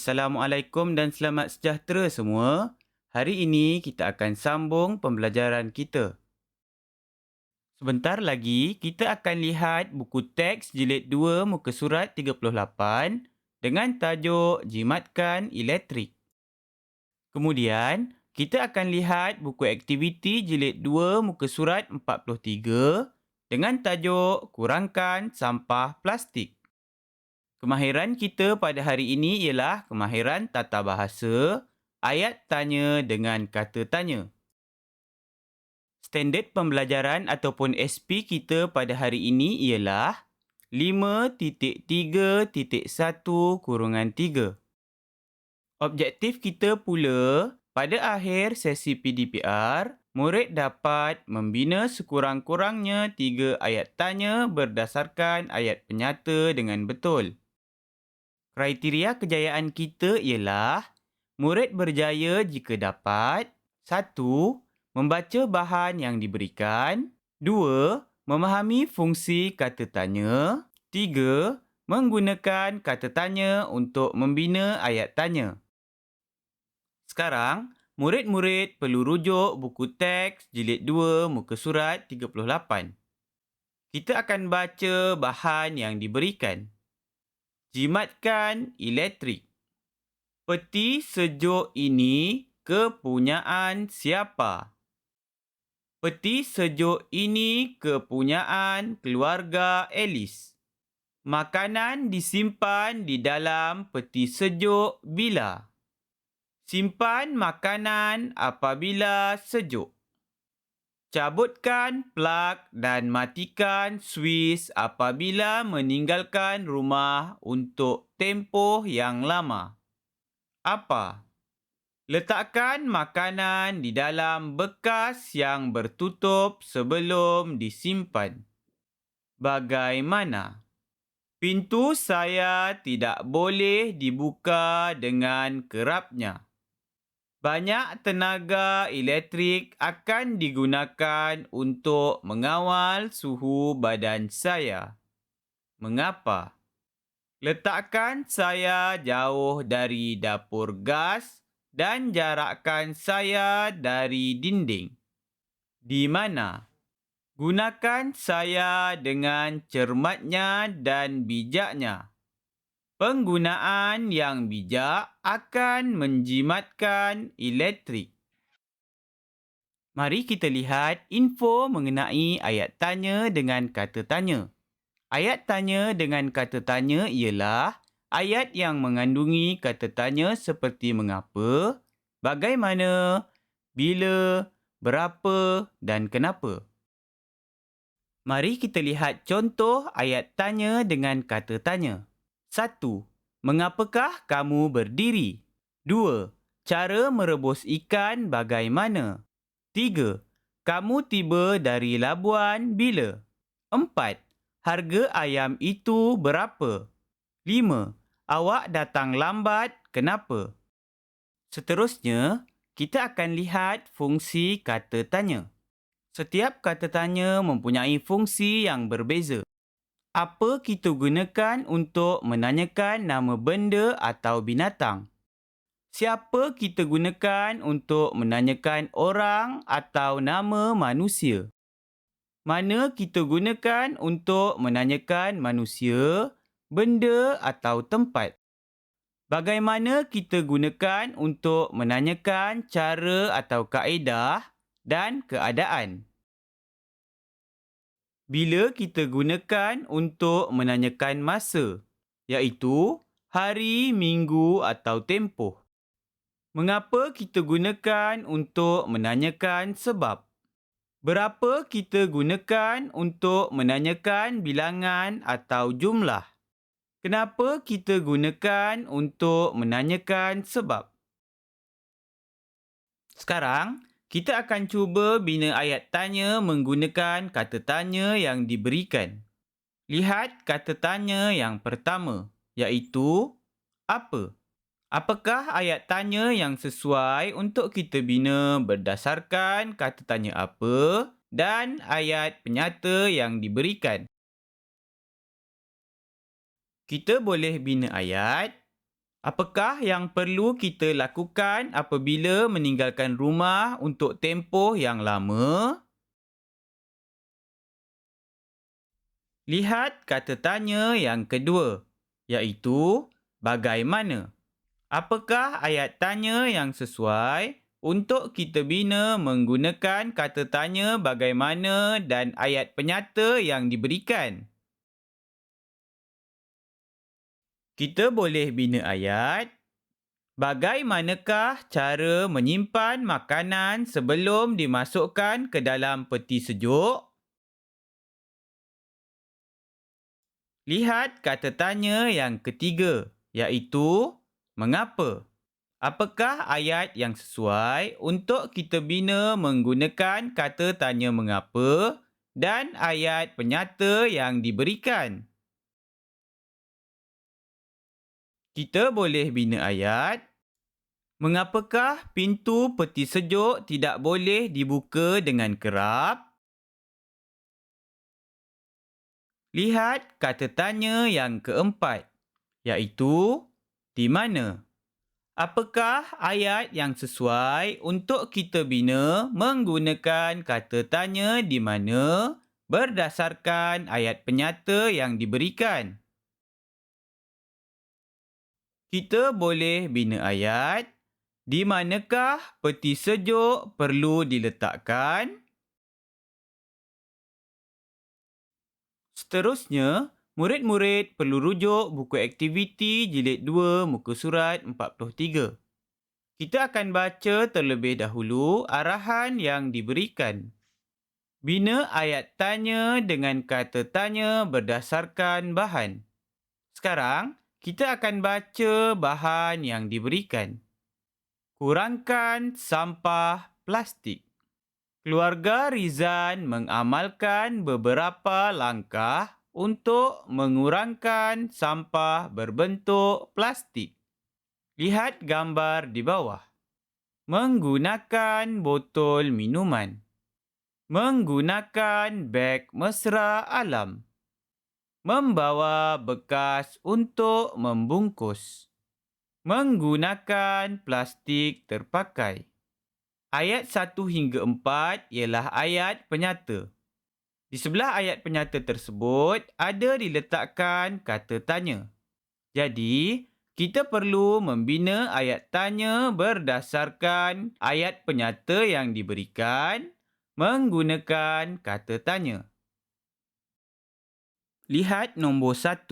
Assalamualaikum dan selamat sejahtera semua. Hari ini kita akan sambung pembelajaran kita. Sebentar lagi kita akan lihat buku teks jilid 2 muka surat 38 dengan tajuk Jimatkan Elektrik. Kemudian, kita akan lihat buku aktiviti jilid 2 muka surat 43 dengan tajuk Kurangkan Sampah Plastik. Kemahiran kita pada hari ini ialah kemahiran tata bahasa, ayat tanya dengan kata tanya. Standard pembelajaran ataupun SP kita pada hari ini ialah 5.3.1-3. Objektif kita pula, pada akhir sesi PDPR, murid dapat membina sekurang-kurangnya 3 ayat tanya berdasarkan ayat penyata dengan betul. Kriteria kejayaan kita ialah murid berjaya jika dapat 1. Membaca bahan yang diberikan 2. Memahami fungsi kata tanya 3. Menggunakan kata tanya untuk membina ayat tanya. Sekarang, murid-murid perlu rujuk buku teks jilid 2 muka surat 38. Kita akan baca bahan yang diberikan. Jimatkan elektrik. Peti sejuk ini kepunyaan siapa? Peti sejuk ini kepunyaan keluarga Alice. Makanan disimpan di dalam peti sejuk bila? Simpan makanan apabila sejuk. Cabutkan plug dan matikan suis apabila meninggalkan rumah untuk tempoh yang lama. Apa? Letakkan makanan di dalam bekas yang bertutup sebelum disimpan. Bagaimana? Pintu saya tidak boleh dibuka dengan kerapnya. Banyak tenaga elektrik akan digunakan untuk mengawal suhu badan saya. Mengapa? Letakkan saya jauh dari dapur gas dan jarakkan saya dari dinding. Di mana? Gunakan saya dengan cermatnya dan bijaknya. Penggunaan yang bijak akan menjimatkan elektrik. Mari kita lihat info mengenai ayat tanya dengan kata tanya. Ayat tanya dengan kata tanya ialah ayat yang mengandungi kata tanya seperti mengapa, bagaimana, bila, berapa dan kenapa. Mari kita lihat contoh ayat tanya dengan kata tanya. 1. Mengapakah kamu berdiri? 2. Cara merebus ikan bagaimana? 3. Kamu tiba dari Labuan bila? 4. Harga ayam itu berapa? 5. Awak datang lambat, kenapa? Seterusnya, kita akan lihat fungsi kata tanya. Setiap kata tanya mempunyai fungsi yang berbeza. Apa kita gunakan untuk menanyakan nama benda atau binatang? Siapa kita gunakan untuk menanyakan orang atau nama manusia? Mana kita gunakan untuk menanyakan manusia, benda atau tempat? Bagaimana kita gunakan untuk menanyakan cara atau kaedah dan keadaan? Bila kita gunakan untuk menanyakan masa, iaitu hari, minggu atau tempoh. Mengapa kita gunakan untuk menanyakan sebab? Berapa kita gunakan untuk menanyakan bilangan atau jumlah? Kenapa kita gunakan untuk menanyakan sebab? Sekarang, kita akan cuba bina ayat tanya menggunakan kata tanya yang diberikan. Lihat kata tanya yang pertama, iaitu apa? Apakah ayat tanya yang sesuai untuk kita bina berdasarkan kata tanya apa dan ayat penyata yang diberikan? Kita boleh bina ayat Apakah yang perlu kita lakukan apabila meninggalkan rumah untuk tempoh yang lama? Lihat kata tanya yang kedua, iaitu bagaimana? Apakah ayat tanya yang sesuai untuk kita bina menggunakan kata tanya bagaimana dan ayat penyata yang diberikan? Kita boleh bina ayat, bagaimanakah cara menyimpan makanan sebelum dimasukkan ke dalam peti sejuk? Lihat kata tanya yang ketiga, iaitu mengapa? Apakah ayat yang sesuai untuk kita bina menggunakan kata tanya mengapa dan ayat penyata yang diberikan? Kita boleh bina ayat, mengapakah pintu peti sejuk tidak boleh dibuka dengan kerap? Lihat kata tanya yang keempat, iaitu di mana? Apakah ayat yang sesuai untuk kita bina menggunakan kata tanya di mana berdasarkan ayat penyata yang diberikan? Kita boleh bina ayat, di manakah peti sejuk perlu diletakkan? Seterusnya, murid-murid perlu rujuk buku aktiviti jilid 2 muka surat 43. Kita akan baca terlebih dahulu arahan yang diberikan. Bina ayat tanya dengan kata tanya berdasarkan bahan. Sekarang, kita akan baca bahan yang diberikan. Kurangkan sampah plastik. Keluarga Rizan mengamalkan beberapa langkah untuk mengurangkan sampah berbentuk plastik. Lihat gambar di bawah. Menggunakan botol minuman. Menggunakan beg mesra alam. Membawa bekas untuk membungkus. Menggunakan plastik terpakai. Ayat 1 hingga 4 ialah ayat penyata. Di sebelah ayat penyata tersebut ada diletakkan kata tanya. Jadi, kita perlu membina ayat tanya berdasarkan ayat penyata yang diberikan menggunakan kata tanya. Lihat nombor 1.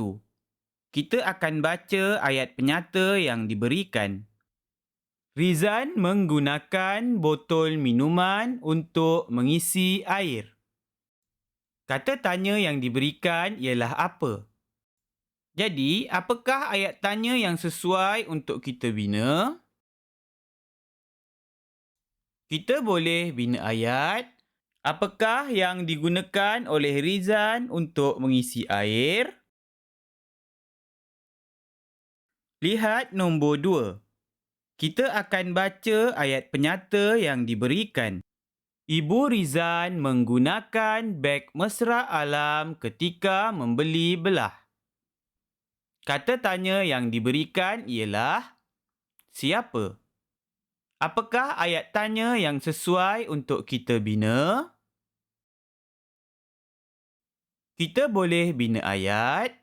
Kita akan baca ayat penyata yang diberikan. Rizan menggunakan botol minuman untuk mengisi air. Kata tanya yang diberikan ialah apa? Jadi, apakah ayat tanya yang sesuai untuk kita bina? Kita boleh bina ayat, apakah yang digunakan oleh Rizan untuk mengisi air? Lihat nombor 2. Kita akan baca ayat penyata yang diberikan. Ibu Rizan menggunakan beg mesra alam ketika membeli belah. Kata tanya yang diberikan ialah siapa? Apakah ayat tanya yang sesuai untuk kita bina? Kita boleh bina ayat,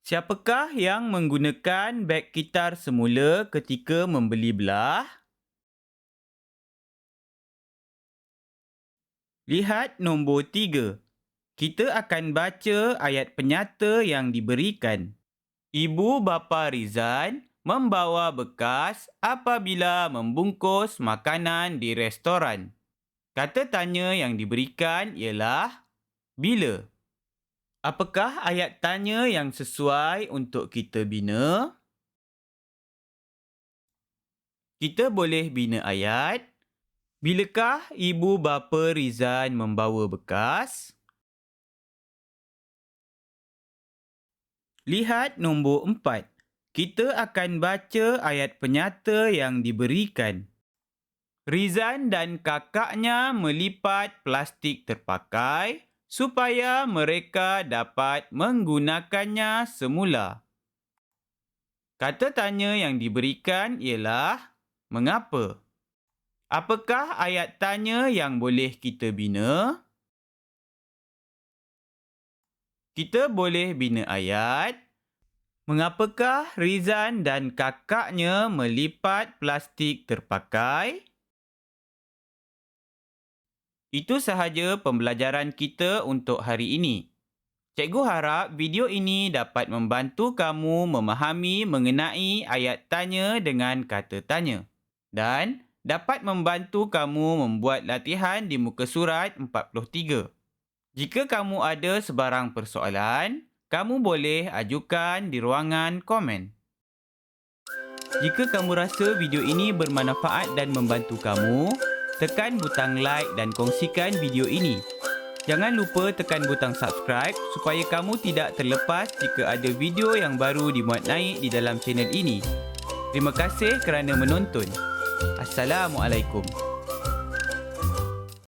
siapakah yang menggunakan beg kitar semula ketika membeli belah? Lihat nombor 3. Kita akan baca ayat penyata yang diberikan. Ibu bapa Rizan membawa bekas apabila membungkus makanan di restoran. Kata tanya yang diberikan ialah bila? Apakah ayat tanya yang sesuai untuk kita bina? Kita boleh bina ayat, bilakah ibu bapa Rizan membawa bekas? Lihat nombor 4. Kita akan baca ayat penyata yang diberikan. Rizan dan kakaknya melipat plastik terpakai supaya mereka dapat menggunakannya semula. Kata tanya yang diberikan ialah mengapa? Apakah ayat tanya yang boleh kita bina? Kita boleh bina ayat, mengapakah Rizan dan kakaknya melipat plastik terpakai? Itu sahaja pembelajaran kita untuk hari ini. Cikgu harap video ini dapat membantu kamu memahami mengenai ayat tanya dengan kata tanya dan dapat membantu kamu membuat latihan di muka surat 43. Jika kamu ada sebarang persoalan, kamu boleh ajukan di ruangan komen. Jika kamu rasa video ini bermanfaat dan membantu kamu, tekan butang like dan kongsikan video ini. Jangan lupa tekan butang subscribe supaya kamu tidak terlepas jika ada video yang baru dimuat naik di dalam channel ini. Terima kasih kerana menonton. Assalamualaikum.